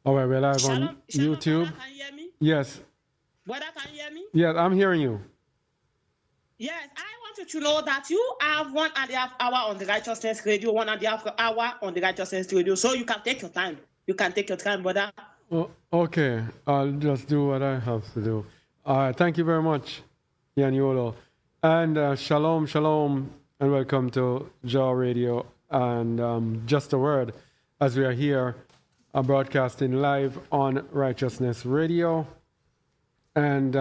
All right, we're live on Shalom, shalom, YouTube. brother. Can you hear me? Yes, Brother, can you hear me? yes, I'm hearing you. Yes, I want you to know that you have 1.5 hour on the Righteousness Radio, 1.5 hour on the Righteousness Radio. So you can take your time. You can take your time, brother. Okay, I'll just do what I have to do. All right, thank you very much, Yaniolo. And shalom, shalom, and welcome to Jaw Radio and Just a Word, as we are here broadcasting live on Righteousness Radio. And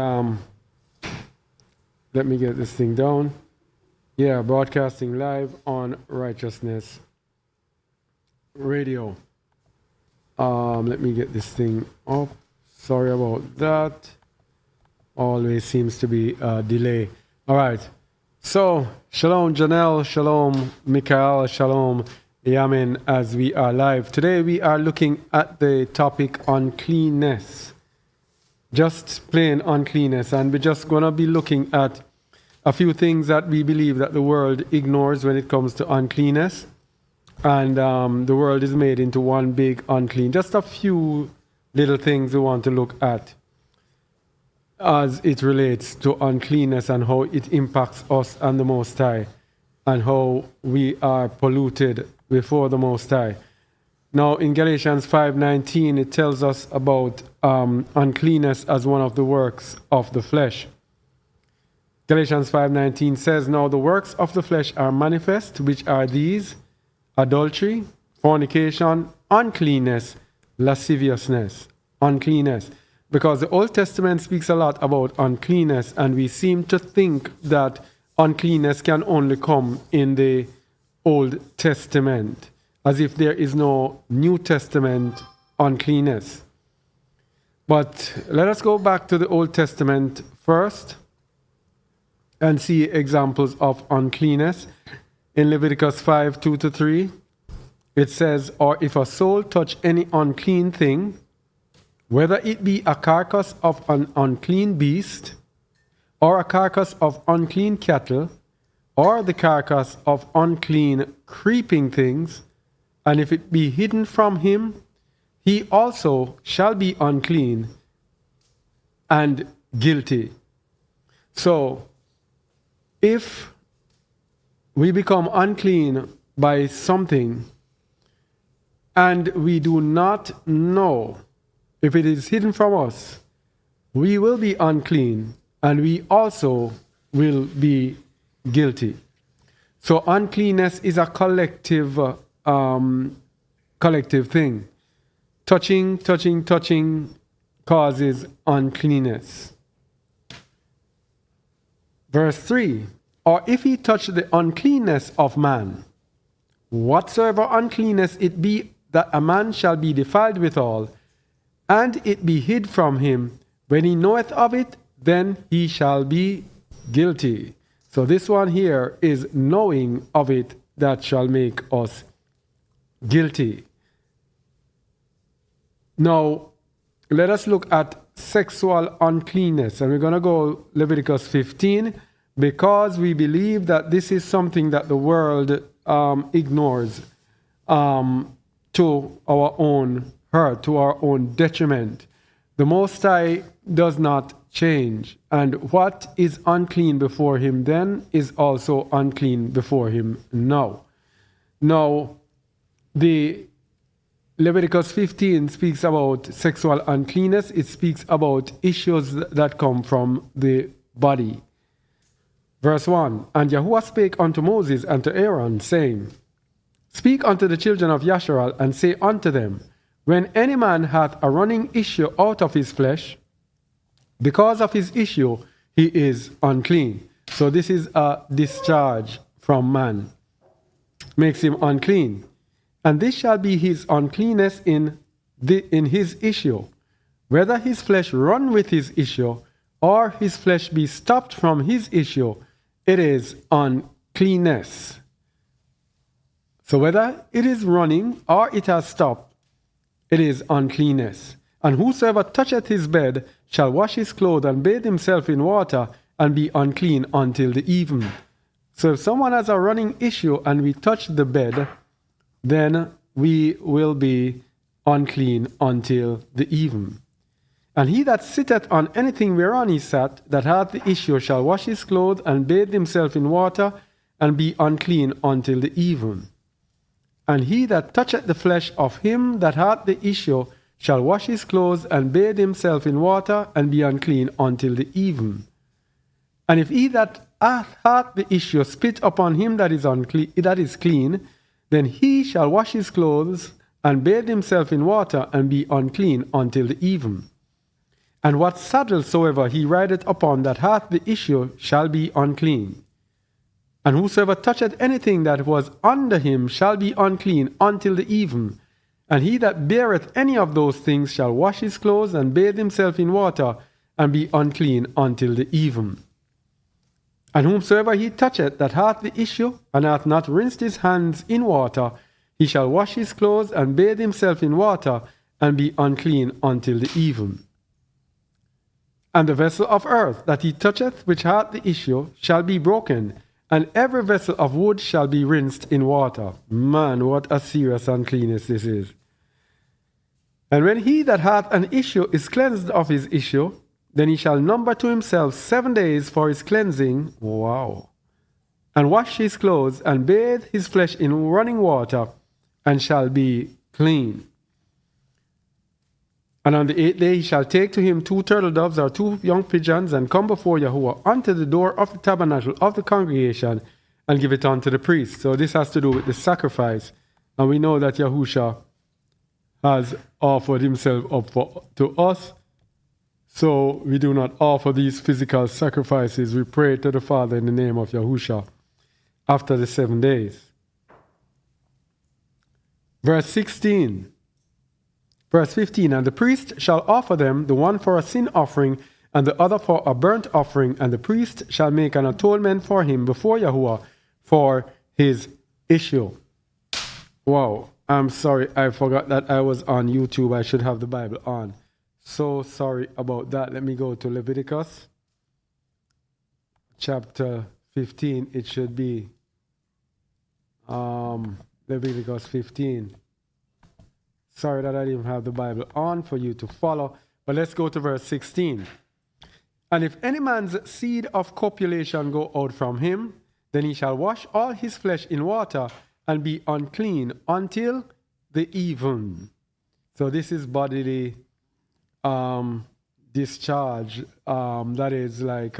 let me get this thing down. Yeah, broadcasting live on Righteousness Radio. Let me get this thing up. Sorry about that. Always seems to be a delay. All right. So, shalom, Janelle. Shalom, Mikael. Shalom, Yamin, as we are live. Today we are looking at the topic uncleanness. Just plain uncleanness. And we're just going to be looking at a few things that we believe that the world ignores when it comes to uncleanness. And the world is made into one big unclean. Just a few little things we want to look at as it relates to uncleanness and how it impacts us and the Most High and how we are polluted before the Most High. Now in Galatians 5:19 it tells us about uncleanness as one of the works of the flesh. Galatians 5:19 says, "Now the works of the flesh are manifest, which are these: adultery, fornication, uncleanness, lasciviousness." Uncleanness. Because the Old Testament speaks a lot about uncleanness, and we seem to think that uncleanness can only come in the Old Testament, as if there is no New Testament uncleanness. But let us go back to the Old Testament first and see examples of uncleanness. In Leviticus 5:2-3, it says, "Or if a soul touch any unclean thing, whether it be a carcass of an unclean beast, or a carcass of unclean cattle, or the carcass of unclean creeping things, and if it be hidden from him, he also shall be unclean and guilty." So, if we become unclean by something and we do not know if it is hidden from us, we will be unclean and we also will be guilty. So uncleanness is a collective thing. Touching causes uncleanness. Verse 3, "Or if he touch the uncleanness of man, whatsoever uncleanness it be, that a man shall be defiled withal, and it be hid from him, when he knoweth of it, then he shall be guilty." So this one here is knowing of it that shall make us guilty. Now, let us look at sexual uncleanness, and we're going to go Leviticus 15, because we believe that this is something that the world ignores to our own hurt, to our own detriment. The Most High does not change, and what is unclean before him then is also unclean before him now. Now, the Leviticus 15 speaks about sexual uncleanness. It speaks about issues that come from the body. Verse 1, "And Yahuwah spake unto Moses and to Aaron, saying, Speak unto the children of Yasharal, and say unto them, When any man hath a running issue out of his flesh, because of his issue he is unclean." So this is a discharge from man. Makes him unclean. "And this shall be his uncleanness in his issue, whether his flesh run with his issue, or his flesh be stopped from his issue, it is uncleanness." So whether it is running or it has stopped, it is uncleanness. "And whosoever toucheth his bed shall wash his clothes and bathe himself in water, and be unclean until the even." So if someone has a running issue and we touch the bed, then we will be unclean until the even. And he that sitteth on anything whereon he sat, that hath the issue, shall wash his clothes and bathe himself in water, and be unclean until the even. And he that toucheth the flesh of him that hath the issue shall wash his clothes and bathe himself in water, and be unclean until the even. And if he that hath the issue spit upon him that is clean, then he shall wash his clothes and bathe himself in water, and be unclean until the even. And what saddle soever he rideth upon that hath the issue shall be unclean. And whosoever toucheth anything that was under him shall be unclean until the even. And he that beareth any of those things shall wash his clothes and bathe himself in water, and be unclean until the even. And whomsoever he toucheth that hath the issue, and hath not rinsed his hands in water, he shall wash his clothes and bathe himself in water, and be unclean until the even. And the vessel of earth that he toucheth which hath the issue shall be broken, and every vessel of wood shall be rinsed in water. Man, what a serious uncleanness this is. And when he that hath an issue is cleansed of his issue, then he shall number to himself 7 days for his cleansing. Wow. And wash his clothes, and bathe his flesh in running water, and shall be clean. And on the 8th day he shall take to him 2 turtle doves or 2 young pigeons, and come before Yahuwah unto the door of the tabernacle of the congregation, and give it unto the priest. So this has to do with the sacrifice. And we know that Yahusha has offered himself up to us. So we do not offer these physical sacrifices. We pray to the Father in the name of Yahusha after the 7 days. Verse 16. Verse 15, and the priest shall offer them, the one for a sin offering, and the other for a burnt offering, and the priest shall make an atonement for him before Yahuwah for his issue. Wow, I'm sorry, I forgot that I was on YouTube. I should have the Bible on. So sorry about that. Let me go to Leviticus chapter 15. It should be Leviticus 15. Sorry that I didn't have the Bible on for you to follow. But let's go to verse 16. And if any man's seed of copulation go out from him, then he shall wash all his flesh in water, and be unclean until the even. So this is bodily discharge. That is like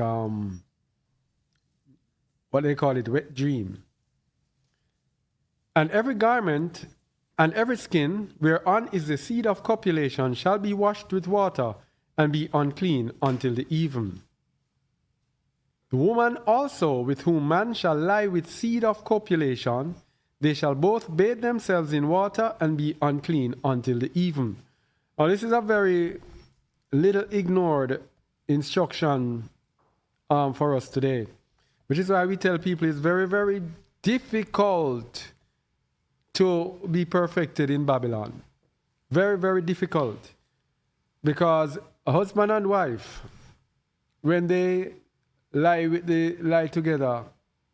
what they call it, wet dream. And every garment and every skin whereon is the seed of copulation shall be washed with water, and be unclean until the even. The woman also with whom man shall lie with seed of copulation, they shall both bathe themselves in water, and be unclean until the even. Now this is a very little ignored instruction for us today, which is why we tell people it's very, very difficult to be perfected in Babylon. Very, very difficult. Because a husband and wife, when they lie together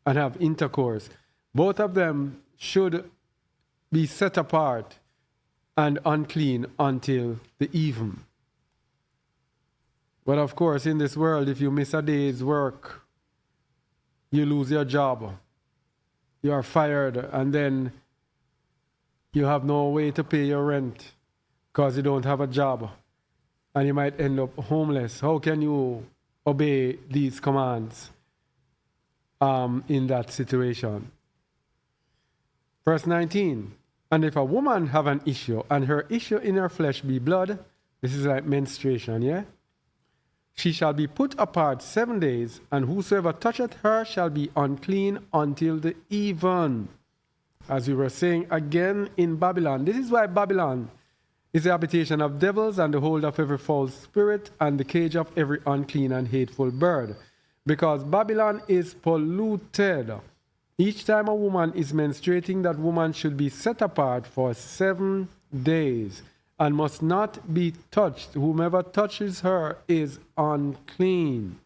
and have intercourse, both of them should be set apart and unclean until the even. But of course, in this world, if you miss a day's work, you lose your job. You are fired, and then you have no way to pay your rent because you don't have a job, and you might end up homeless. How can you obey these commands in that situation? Verse 19, and if a woman have an issue, and her issue in her flesh be blood, this is like menstruation, yeah? She shall be put apart 7 days, and whosoever toucheth her shall be unclean until the even. As we were saying again in Babylon, this is why Babylon is the habitation of devils, and the hold of every false spirit, and the cage of every unclean and hateful bird. Because Babylon is polluted. Each time a woman is menstruating, that woman should be set apart for 7 days, and must not be touched. Whomever touches her is unclean.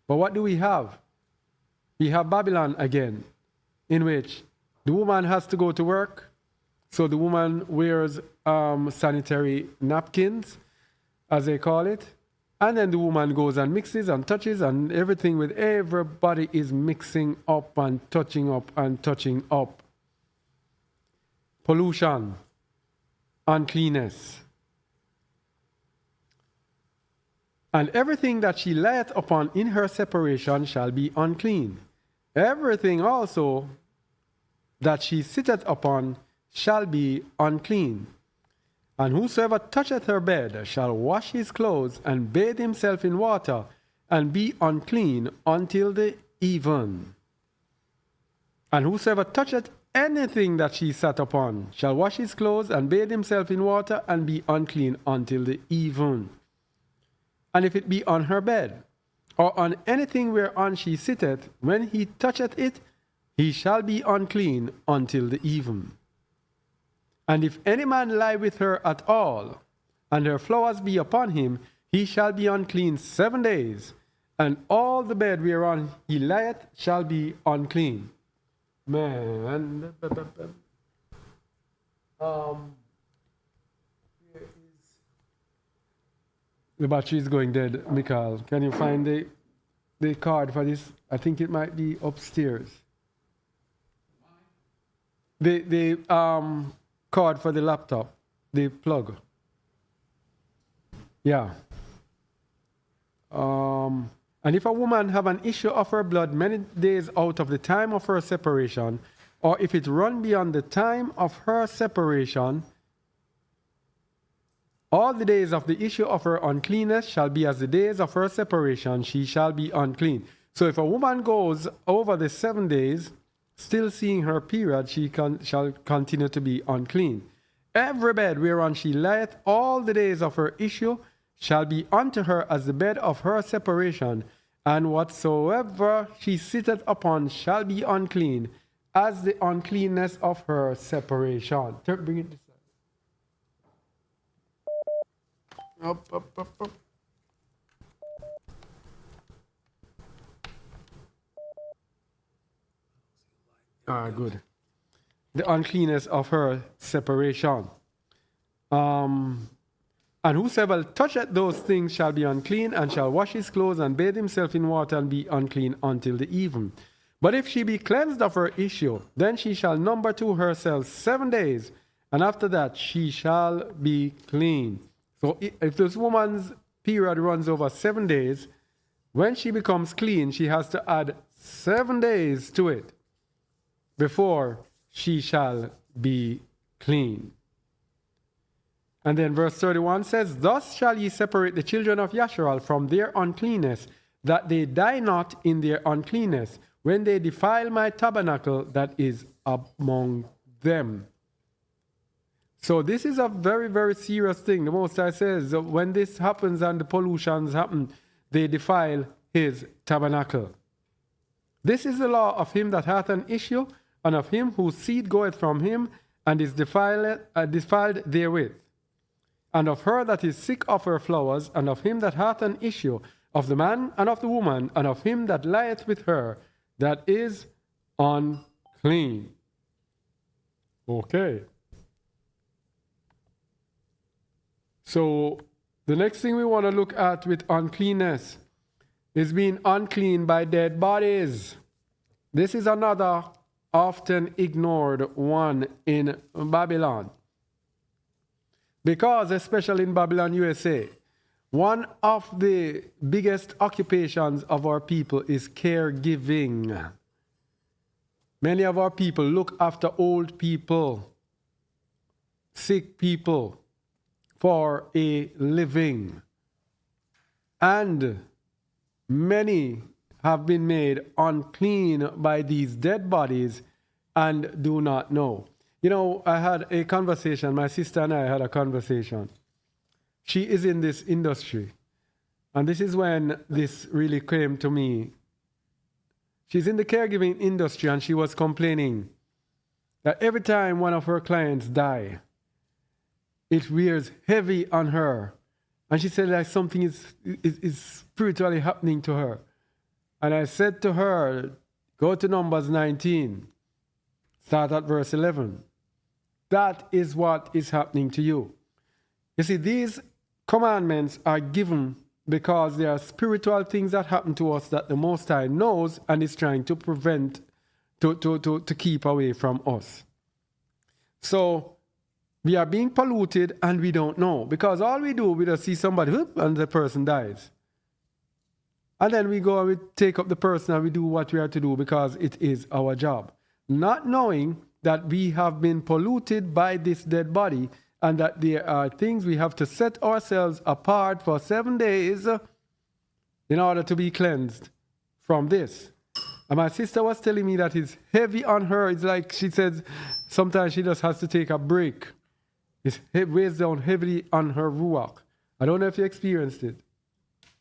But what do we have? We have Babylon again, in which the woman has to go to work, So the woman wears sanitary napkins, as they call it. And then the woman goes and mixes and touches, and everything with everybody is mixing up and touching up and touching up. Pollution, uncleanness. And everything that she layeth upon in her separation shall be unclean. Everything also that she sitteth upon shall be unclean. And whosoever toucheth her bed shall wash his clothes and bathe himself in water and be unclean until the even. And whosoever toucheth anything that she sat upon shall wash his clothes and bathe himself in water and be unclean until the even. And if it be on her bed, or on anything whereon she sitteth, when he toucheth it, he shall be unclean until the even. And if any man lie with her at all, and her flowers be upon him, he shall be unclean 7 days, and all the bed whereon he lieth shall be unclean. Man, the battery is going dead. Mikhail, can you find the card for this? I think it might be upstairs. The cord for the laptop, the plug. Yeah. And if a woman have an issue of her blood many days out of the time of her separation, or if it run beyond the time of her separation, all the days of the issue of her uncleanness shall be as the days of her separation, she shall be unclean. So if a woman goes over the 7 days, still seeing her period, she shall continue to be unclean. Every bed whereon she lieth all the days of her issue shall be unto her as the bed of her separation, and whatsoever she sitteth upon shall be unclean, as the uncleanness of her separation. Bring it this side. Up. Good. The uncleanness of her separation. And whosoever toucheth those things shall be unclean, and shall wash his clothes and bathe himself in water and be unclean until the even. But if she be cleansed of her issue, then she shall number to herself 7 days, and after that she shall be clean. So if this woman's period runs over 7 days, when she becomes clean, she has to add 7 days to it before she shall be clean. And then verse 31 says, Thus shall ye separate the children of Yasharal from their uncleanness, that they die not in their uncleanness, when they defile my tabernacle that is among them. So this is a very, very serious thing. The Most High says, when this happens and the pollutions happen, they defile his tabernacle. This is the law of him that hath an issue, and of him whose seed goeth from him, and is defiled therewith. And of her that is sick of her flowers, and of him that hath an issue, of the man and of the woman, and of him that lieth with her, that is unclean. Okay. So the next thing we want to look at with uncleanness is being unclean by dead bodies. This is another often ignored one in Babylon. Because, especially in Babylon, USA, one of the biggest occupations of our people is caregiving. Many of our people look after old people, sick people, for a living. And many have been made unclean by these dead bodies and do not know. You know, I had a conversation, my sister and I had a conversation. She is in this industry. And this is when this really came to me. She's in the caregiving industry, and she was complaining that every time one of her clients die, it wears heavy on her. And she said like something is spiritually happening to her. And I said to her, go to Numbers 19, start at verse 11. That is what is happening to you. You see, these commandments are given because there are spiritual things that happen to us that the Most High knows and is trying to prevent, to keep away from us. So we are being polluted and we don't know, because all we do, we just see somebody whoop, and the person dies. And then we go and we take up the person and we do what we are to do because it is our job. Not knowing that we have been polluted by this dead body and that there are things we have to set ourselves apart for 7 days in order to be cleansed from this. And my sister was telling me that it's heavy on her. It's like she says sometimes she just has to take a break. It weighs down heavily on her ruach. I don't know if you experienced it.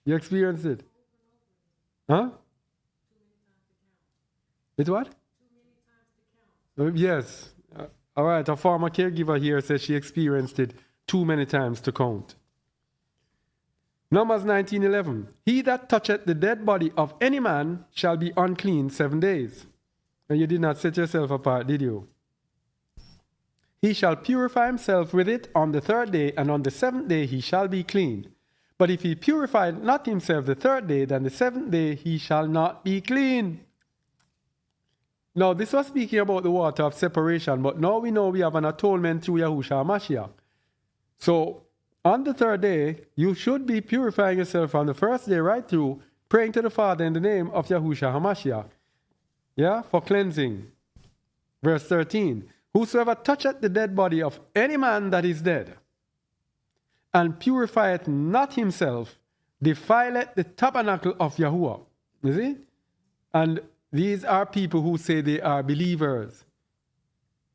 You experienced it? Huh? It what? Yes. All right. A former caregiver here says she experienced it too many times to count. Numbers 19:11. He that toucheth the dead body of any man shall be unclean 7 days. And you did not set yourself apart, did you? He shall purify himself with it on the 3rd day, and on the 7th day he shall be clean. But if he purify not himself the 3rd day, then the 7th day he shall not be clean. Now, this was speaking about the water of separation, but now we know we have an atonement through Yahushua HaMashiach. So, on the 3rd day, you should be purifying yourself on the 1st day right through, praying to the Father in the name of Yahushua HaMashiach. Yeah, for cleansing. Verse 13. Whosoever toucheth the dead body of any man that is dead, and purifieth not himself, defileth the tabernacle of Yahuwah. You see? And these are people who say they are believers.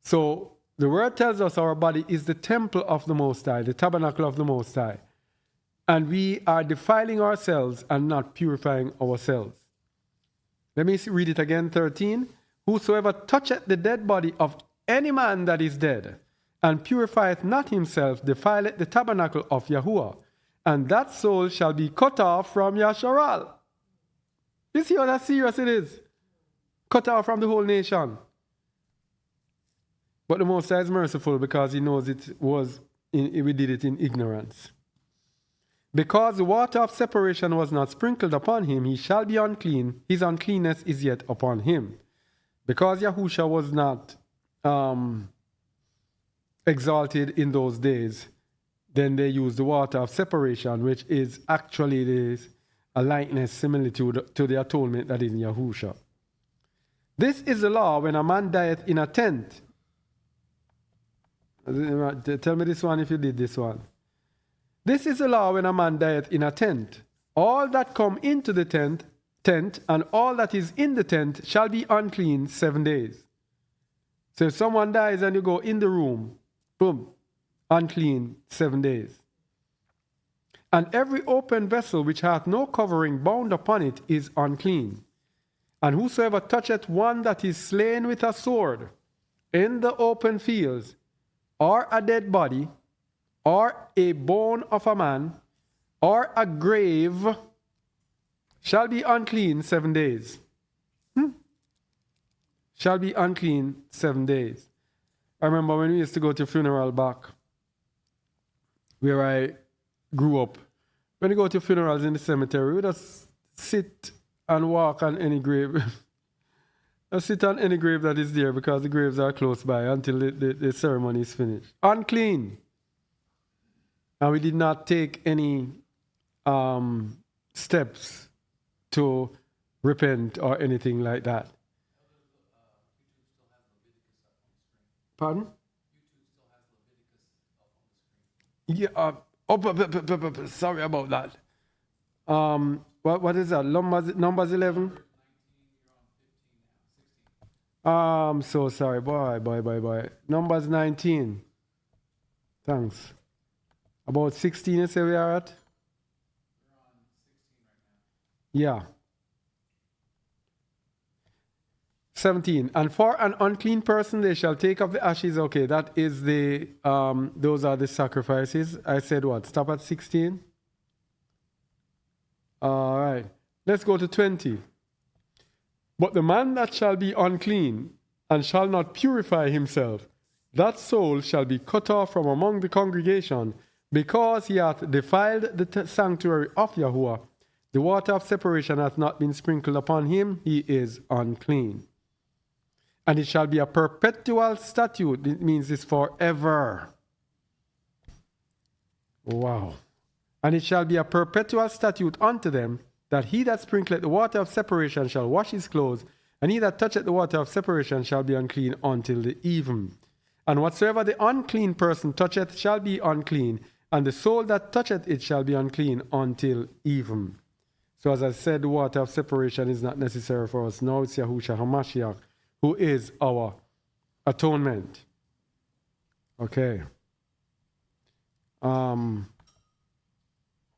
So the word tells us our body is the temple of the Most High, the tabernacle of the Most High. And we are defiling ourselves and not purifying ourselves. Let me read it again, 13. Whosoever toucheth the dead body of any man that is dead, and purifieth not himself, defileth the tabernacle of Yahuwah, and that soul shall be cut off from Yasharal. You see how serious it is? Cut off from the whole nation. But the Most High is merciful because he knows we did it in ignorance. Because the water of separation was not sprinkled upon him, he shall be unclean. His uncleanness is yet upon him. Because Yahusha was not exalted in those days, then they used the water of separation, which is actually a likeness similar to the atonement that is in Yahusha. This is the law when a man dieth in a tent. Tell me this one if you did this one. This is the law when a man dieth in a tent. All that come into the tent and all that is in the tent shall be unclean 7 days. So if someone dies and you go in the room, boom, unclean 7 days. And every open vessel which hath no covering bound upon it is unclean. And whosoever toucheth one that is slain with a sword in the open fields, or a dead body, or a bone of a man, or a grave, shall be unclean 7 days. Shall be unclean 7 days. I remember when we used to go to funeral back where I grew up. When you go to funerals in the cemetery, we just sit and walk on any grave. Just sit on any grave that is there because the graves are close by until the ceremony is finished. Unclean. And we did not take any steps to repent or anything like that. Pardon? Yeah. Sorry about that. What is that? Numbers 11. I'm so sorry. Boy. Numbers 19. Thanks. About 16, you say we are at? Yeah. 17. And for an unclean person they shall take of the ashes. Okay, that is those are the sacrifices. I said what? Stop at 16? All right. Let's go to 20. But the man that shall be unclean and shall not purify himself, that soul shall be cut off from among the congregation, because he hath defiled the sanctuary of Yahuwah. The water of separation hath not been sprinkled upon him, he is unclean. And it shall be a perpetual statute. It means it's forever. Wow. And it shall be a perpetual statute unto them, that he that sprinkleth the water of separation shall wash his clothes, and he that toucheth the water of separation shall be unclean until the even. And whatsoever the unclean person toucheth shall be unclean, and the soul that toucheth it shall be unclean until even. So as I said, the water of separation is not necessary for us. Now it's Yahushua HaMashiach, who is our atonement. Okay. All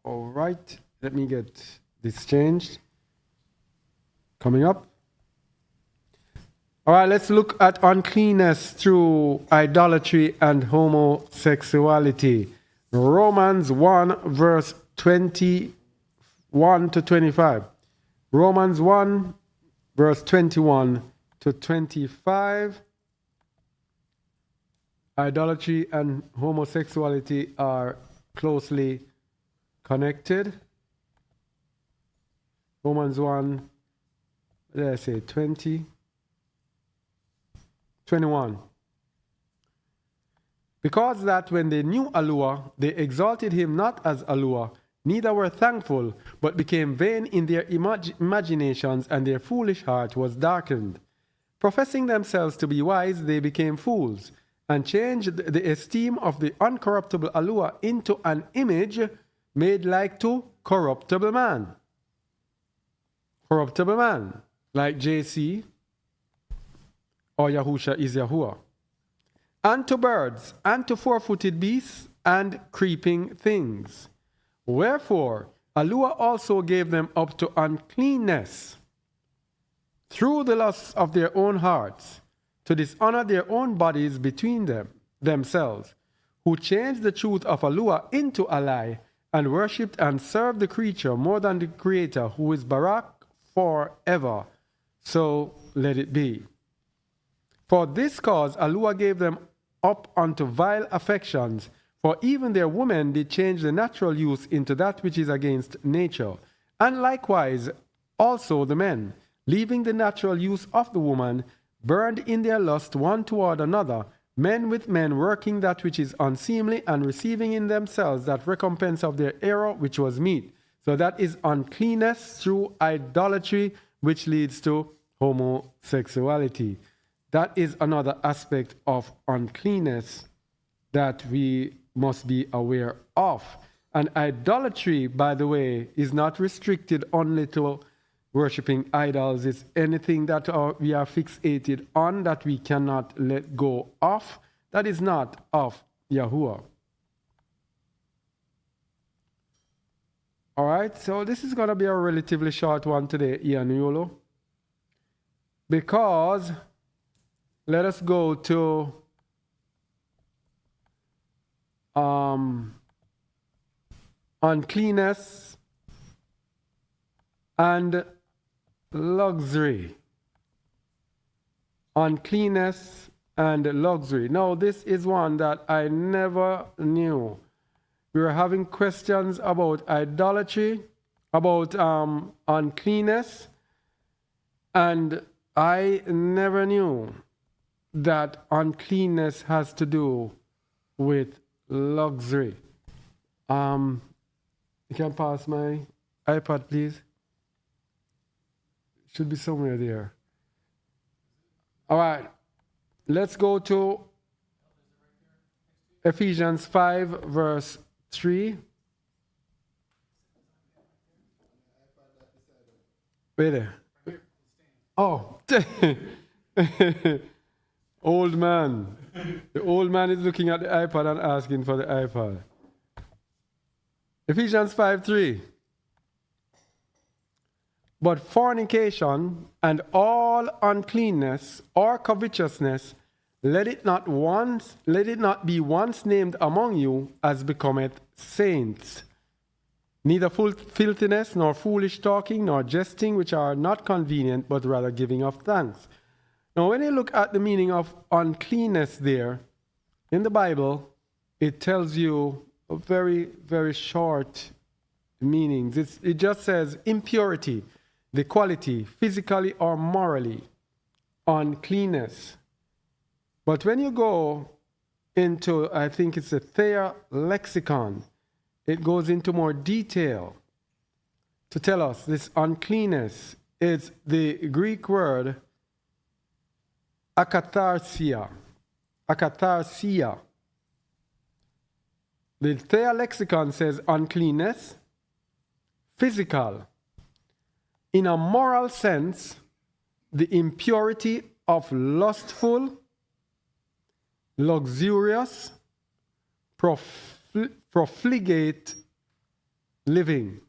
right. Let me get this changed. Coming up. All right, let's look at uncleanness through idolatry and homosexuality. Romans 1, verse 21 to 25. Romans 1, verse 21 to 25. Idolatry and homosexuality are closely connected. Romans 1, did I say 20? 21. Because that when they knew Alua, they exalted him not as Alua, neither were thankful, but became vain in their imaginations, and their foolish heart was darkened. Professing themselves to be wise, they became fools, and changed the esteem of the uncorruptible Alua into an image made like to corruptible man. Corruptible man, like JC, or Yahusha is Yahuwah. And to birds, and to four-footed beasts, and creeping things. Wherefore, Alua also gave them up to uncleanness, through the lusts of their own hearts, to dishonor their own bodies between themselves, who changed the truth of Alua into a lie, and worshipped and served the creature more than the Creator, who is Barak forever. So let it be. For this cause Alua gave them up unto vile affections, for even their women did change the natural use into that which is against nature. And likewise also the men, leaving the natural use of the woman, burned in their lust one toward another, men with men working that which is unseemly, and receiving in themselves that recompense of their error which was meet. So that is uncleanness through idolatry, which leads to homosexuality. That is another aspect of uncleanness that we must be aware of. And idolatry, by the way, is not restricted only to worshipping idols. It's anything that we are fixated on that we cannot let go of. That is not of Yahuwah. All right, so this is going to be a relatively short one today, Ian Yolo, because let us go to uncleanness and luxury. Uncleanness and luxury. Now, this is one that I never knew. We were having questions about idolatry, about uncleanness, and I never knew that uncleanness has to do with luxury. You can pass my iPad, please. Should be somewhere there. All right. Let's go to Ephesians 5, verse 3. Wait there. Oh. Old man. The old man is looking at the iPad and asking for the iPad. Ephesians 5:3. But fornication and all uncleanness or covetousness, let it not be once named among you as becometh saints. Neither filthiness, nor foolish talking, nor jesting, which are not convenient, but rather giving of thanks. Now, when you look at the meaning of uncleanness there, In the Bible, it tells you a very, very short meanings. It just says impurity, the quality, physically or morally, uncleanness. But when you go into, I think it's a Thayer lexicon, it goes into more detail to tell us this uncleanness is the Greek word akatharsia. Akatharsia. The Thayer lexicon says uncleanness, physical. In a moral sense, the impurity of lustful, luxurious, profligate living.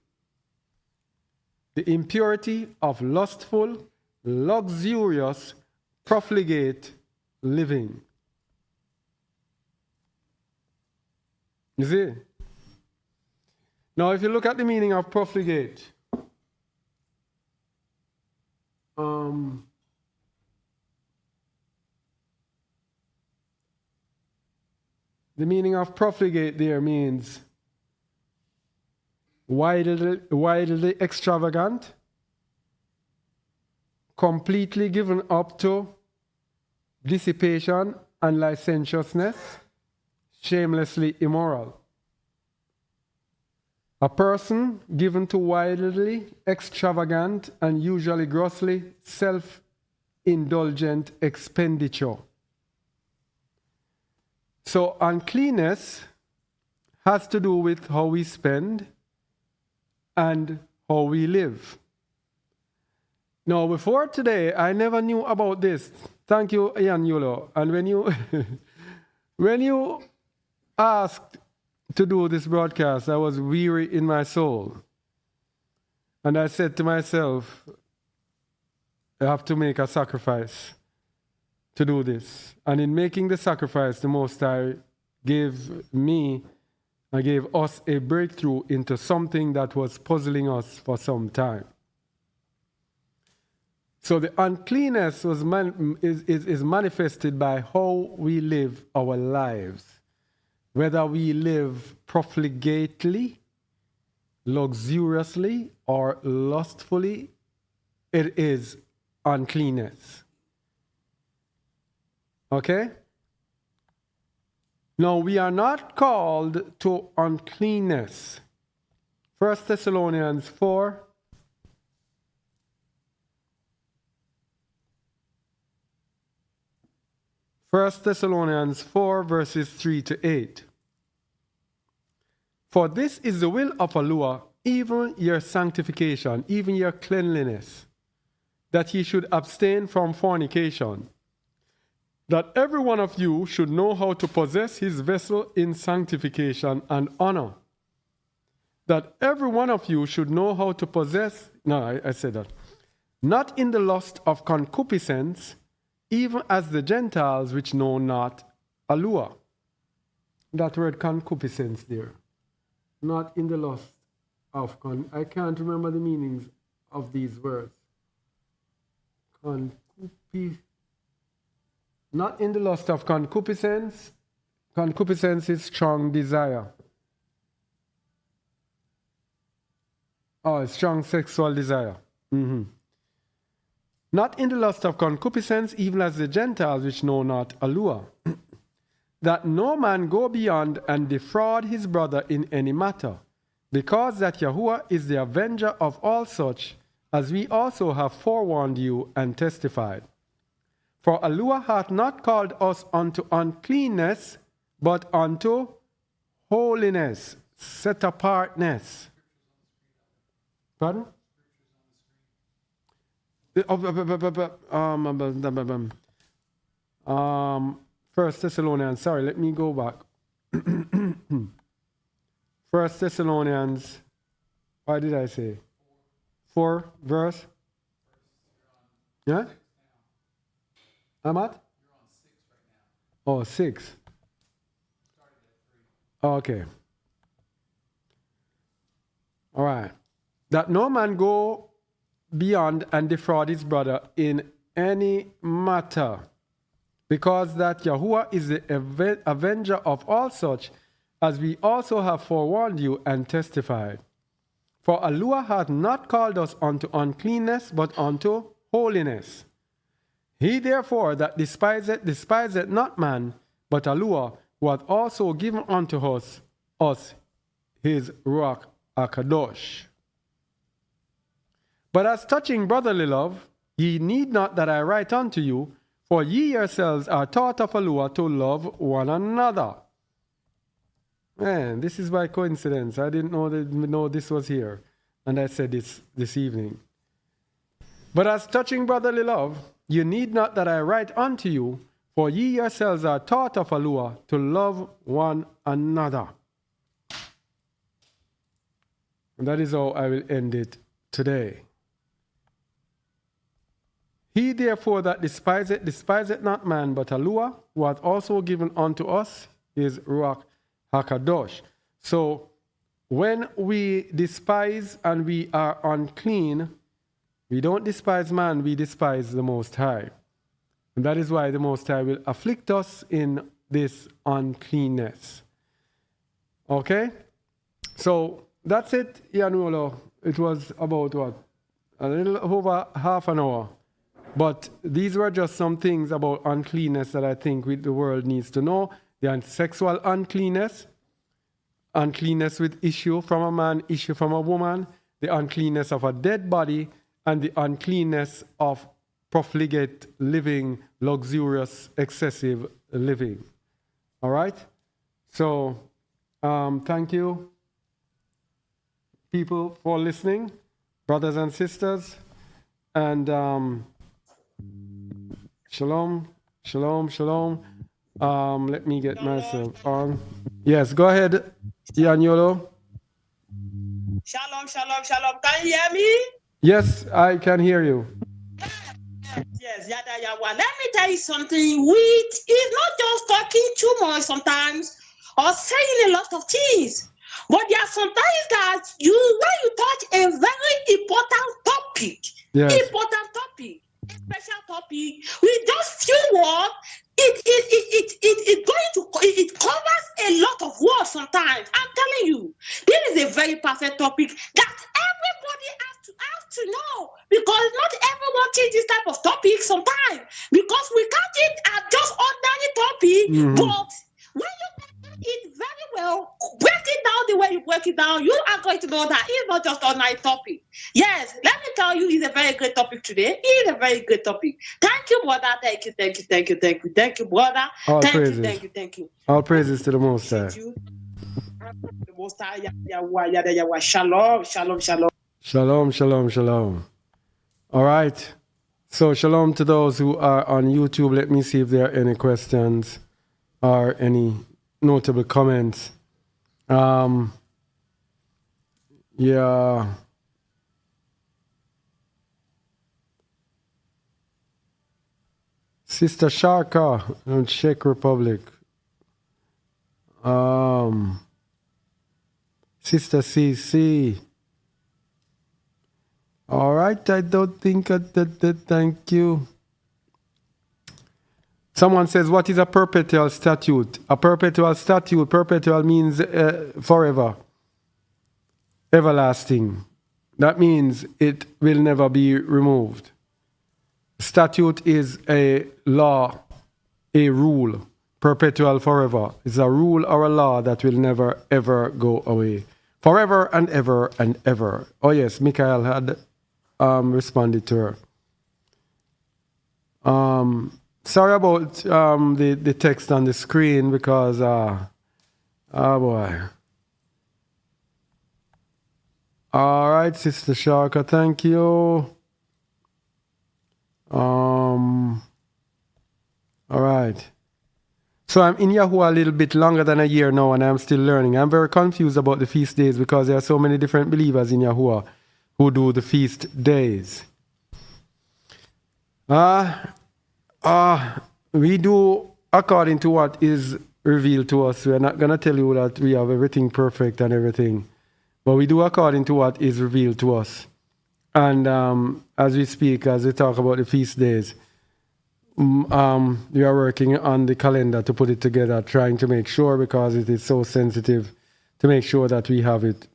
The impurity of lustful, luxurious, profligate living. You see? Now, if you look at the meaning of profligate, the meaning of profligate there means wildly extravagant, completely given up to dissipation and licentiousness, shamelessly immoral. A person given to wildly extravagant and usually grossly self-indulgent expenditure. So uncleanness has to do with how we spend and how we live. Now, before today, I never knew about this. Thank you, Ian Yulo. And when you asked to do this broadcast, I was weary in my soul. And I said to myself, I have to make a sacrifice to do this. And in making the sacrifice, the Most High gave us a breakthrough into something that was puzzling us for some time. So the uncleanness is manifested by how we live our lives. Whether we live profligately, luxuriously, or lustfully, it is uncleanness. Okay? Now, we are not called to uncleanness. 1 Thessalonians 4. First Thessalonians 4, verses 3 to 8. For this is the will of Allah, even your sanctification, even your cleanliness, that ye should abstain from fornication, that every one of you should know how to possess his vessel in sanctification and honor. That every one of you should know how to possess, I said that, not in the lust of concupiscence, even as the Gentiles which know not Allah. That word concupiscence there. Not in the lust of I can't remember the meanings of these words. Not in the lust of concupiscence. Concupiscence is strong desire. Oh, strong sexual desire. Not in the lust of concupiscence, even as the Gentiles which know not Allah. That no man go beyond and defraud his brother in any matter, because that Yahuwah is the avenger of all such, as we also have forewarned you and testified. For Allah hath not called us unto uncleanness, but unto holiness, set-apartness. Pardon? First Thessalonians, sorry, let me go back. First Thessalonians, what did I say? 4 verse? Yeah? I'm at? You're on 6 right now. Oh, 6. Okay. All right. That no man go beyond and defraud his brother in any matter, because that Yahuwah is the avenger of all such, as we also have forewarned you and testified. For Allah hath not called us unto uncleanness, but unto holiness. He therefore that despiseth not man, but Allah, who hath also given unto us his Ruach HaKadosh. But as touching brotherly love, ye need not that I write unto you, for ye yourselves are taught of Allah to love one another. Man, this is by coincidence. I didn't know this was here. And I said this evening. But as touching brotherly love, you need not that I write unto you, for ye yourselves are taught of Allah to love one another. And that is how I will end it today. He therefore that despiseth not man, but Allah, who hath also given unto us his Ruach HaKadosh. So when we despise and we are unclean, we don't despise man, we despise the Most High. And that is why the Most High will afflict us in this uncleanness. Okay? So that's it, Yanuolo. It was about what? A little over half an hour. But these were just some things about uncleanness that I think the world needs to know. The sexual uncleanness, uncleanness with issue from a man, issue from a woman, the uncleanness of a dead body, and the uncleanness of profligate living, luxurious, excessive living. All right? So, thank you, people, for listening, brothers and sisters. And shalom, shalom, shalom. Let me get myself on. Yes, go ahead, Yanyolo. Shalom, shalom, shalom. Can you hear me? Yes, I can hear you. Yes, yada yada. Let me tell you something. It's not just talking too much sometimes or saying a lot of things, but there are sometimes that when you touch a very important topic, Yes. special topic, with just few words, it covers a lot of words sometimes. I'm telling you, this is a very perfect topic that everybody has to know, because not everyone takes this type of topic sometimes, because we catch it as just ordinary topic, but when you it very well, break it down the way you break it down, you are going to know that it's not just ordinary topic. Yes, let me tell you, it's a very great topic today. It's a very great topic. Thank you, brother. Thank you, brother. All thank praises. you. All praises to the Most High. The Most High, Yahweh. Shalom, shalom, shalom. Shalom, shalom, shalom. All right. So shalom to those who are on YouTube. Let me see if there are any questions or any notable comments. Yeah. Sister Sharka in Czech Republic. Sister CC. All right, I don't think that thank you. Someone says, what is a perpetual statute? A perpetual statute, perpetual means forever, everlasting. That means it will never be removed. Statute is a law, a rule, perpetual forever. It's a rule or a law that will never, ever go away. Forever and ever and ever. Oh yes, Michael had responded to her. Sorry about the text on the screen because, oh boy. All right, Sister Sharka, thank you. All right. So I'm in Yahoo a little bit longer than a year now, and I'm still learning. I'm very confused about the feast days because there are so many different believers in Yahuwah who do the feast days. We do according to what is revealed to us. We're not going to tell you that we have everything perfect and everything, but we do according to what is revealed to us. And as we speak, as we talk about the feast days, we are working on the calendar to put it together, trying to make sure, because it is so sensitive, to make sure that we have it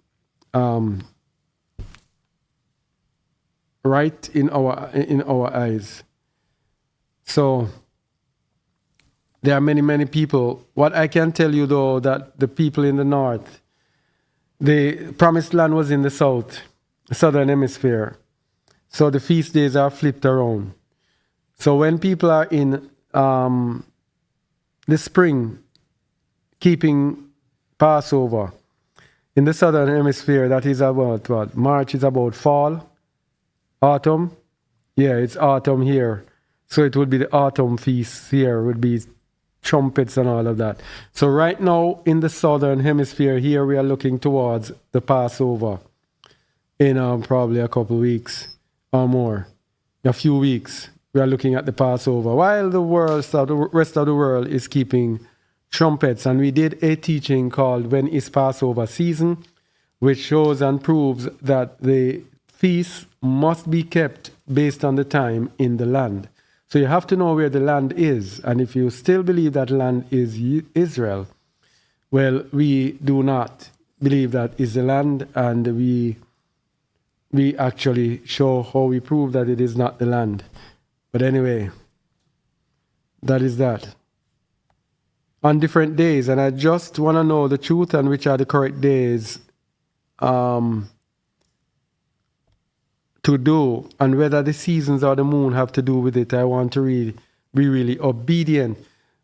right in our eyes. So there are many people. What I can tell you though, that the people in the north, the promised land was in the southern hemisphere. So the feast days are flipped around. So when people are in the spring keeping Passover, in the southern hemisphere, that is about what? March is about fall, autumn. Yeah, it's autumn here. So it would be the autumn feast here, would be trumpets and all of that. So right now in the southern hemisphere here, we are looking towards the Passover in probably a couple weeks or more, a few weeks. We are looking at the Passover, while the rest of the world is keeping trumpets. And we did a teaching called When is Passover Season, which shows and proves that the feast must be kept based on the time in the land. So you have to know where the land is. And if you still believe that land is Israel, well, we do not believe that is the land, and we actually show how we prove that it is not the land. But anyway, that is that. On different days, and I just want to know the truth and which are the correct days to do, and whether the seasons or the moon have to do with it. I want to be really obedient.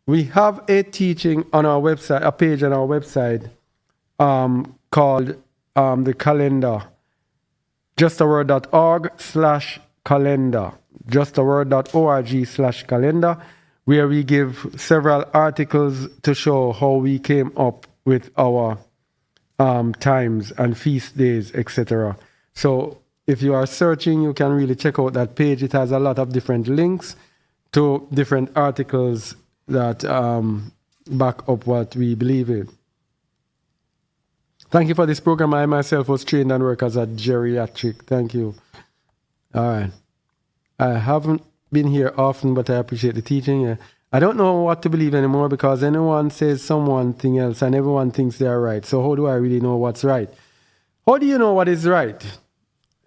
We have a teaching on our website, a page on our website called the calendar, justaword.org/calendar, justaword.org/calendar, where we give several articles to show how we came up with our times and feast days, etc. So if you are searching, you can really check out that page. It has a lot of different links to different articles that back up what we believe in. Thank you for this program. I myself was trained and work as a geriatric. Thank you. All right. I haven't been here often, but I appreciate the teaching. I don't know what to believe anymore, because anyone says something else and everyone thinks they are right. So how do I really know what's right? How do you know what is right?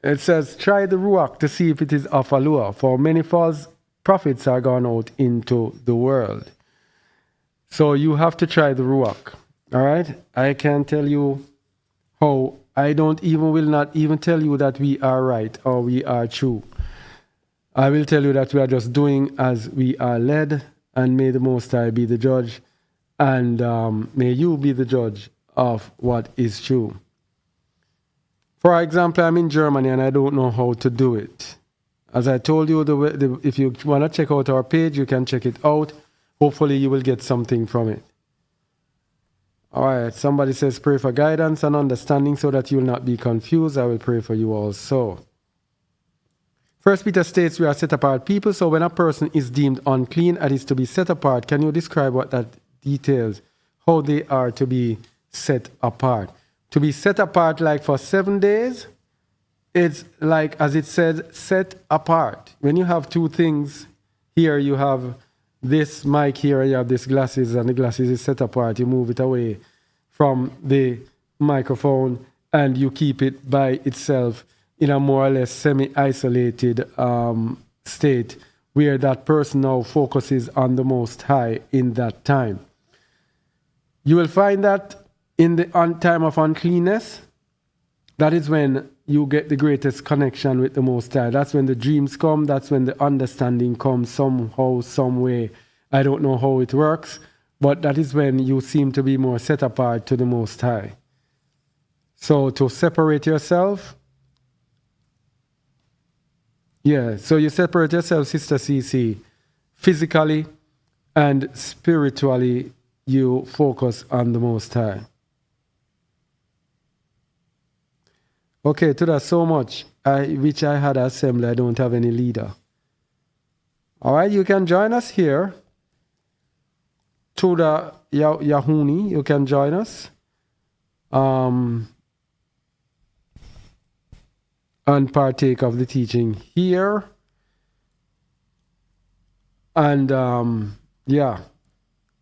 It says, try the Ruach to see if it is of Alua, for many false prophets are gone out into the world. So you have to try the Ruach. All right? I can tell you how. Will not even tell you that we are right or we are true. I will tell you that we are just doing as we are led, and may the Most High be the judge, and may you be the judge of what is true. For example, I'm in Germany and I don't know how to do it. As I told you, if you want to check out our page, you can check it out. Hopefully you will get something from it. All right, somebody says, pray for guidance and understanding so that you will not be confused. I will pray for you also. First Peter states we are set apart people, so when a person is deemed unclean and is to be set apart, can you describe what that details, how they are to be set apart? To be set apart like for 7 days, it's like, as it says, set apart. When you have two things, here you have this mic here, you have this glasses, and the glasses is set apart. You move it away from the microphone and you keep it by itself in a more or less semi-isolated state, where that person now focuses on the Most High in that time. You will find that in the time of uncleanness, that is when you get the greatest connection with the Most High. That's when the dreams come. That's when the understanding comes somehow, some way. I don't know how it works, but that is when you seem to be more set apart to the Most High. So to separate yourself, so you separate yourself, Sister CC, physically and spiritually, you focus on the Most High. Okay, to that so much, which I had assembly, I don't have any leader. All right, you can join us here. To the Yahuni, you can join us. And partake of the teaching here. And yeah,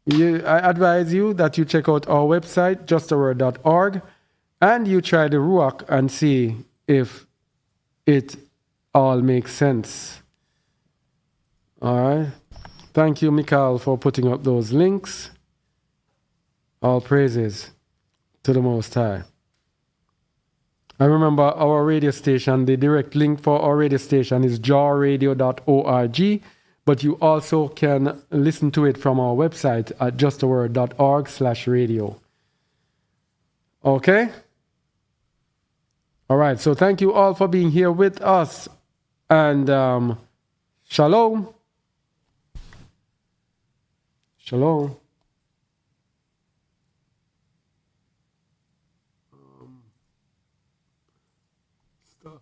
I advise you that you check out our website, justaword.org, and you try the Ruach and see if it all makes sense. All right. Thank you, Mikhail, for putting up those links. All praises to the Most High. I remember our radio station, the direct link for our radio station is jawradio.org, but you also can listen to it from our website at justaword.org/radio. Okay? All right, so thank you all for being here with us, and shalom. Shalom. Stop.